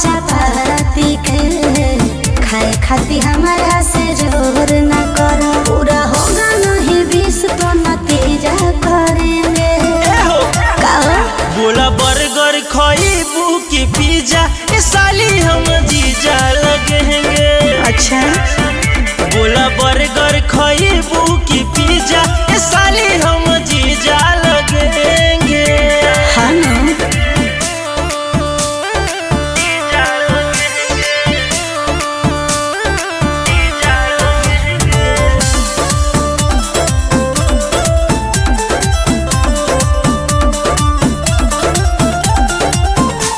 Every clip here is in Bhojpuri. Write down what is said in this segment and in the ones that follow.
चपाती के खाए खाती हमारा से जोर न करो। पूरा होगा नहीं 20 तो नतीजा करेंगे। बोला बर्गर खइबू की पिज्जा ए साली हम जीजा लगेंगे। अच्छा बोला बर्गर खइबू की पिज्जा ए साली हम जीजा लगेंगे। हाँ ना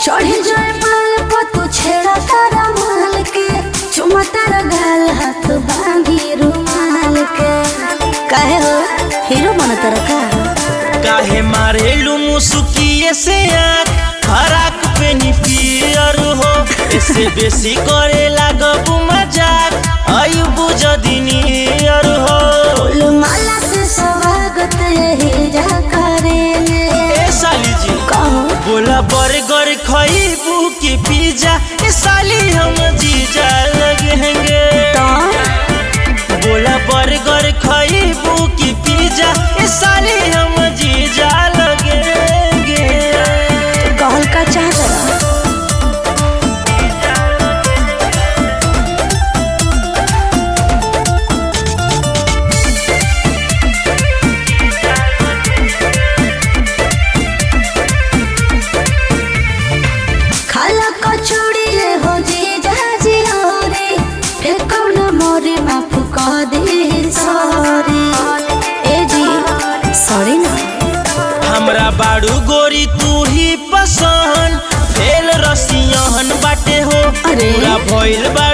चढ़ी जाए माल पर तू छेड़ा तारा माल के चुमा तारा गाल हाथ बांधी रुमाल के। काहे हो हीरो बन तारा का? काहे मारेलू मुसुकिए से आँख फराक पे नी पियर हो। इससे बेसी करे लागबू मजाक आयु बुझ दिनियर हो। फूल माला से स्वागत यही जा करेंगे। ए साली जी कहो बोला बर्गर खइबू की पिज्जा ए साली हम जीजा लगेंगे। तो बोला बर्गर खइबू की पिज्जा ए साली हम जीजा लगेंगे। कहल का चाहता खाला कचौड़ी हो जी जाजी रे फिर कौन मोरे माफ कह दे सॉरी। ए जी सॉरी ना। हमरा बाड़ू गोरी तू ही पसंद फेल रसियन बाटे हो। अरे। पूरा भइल बा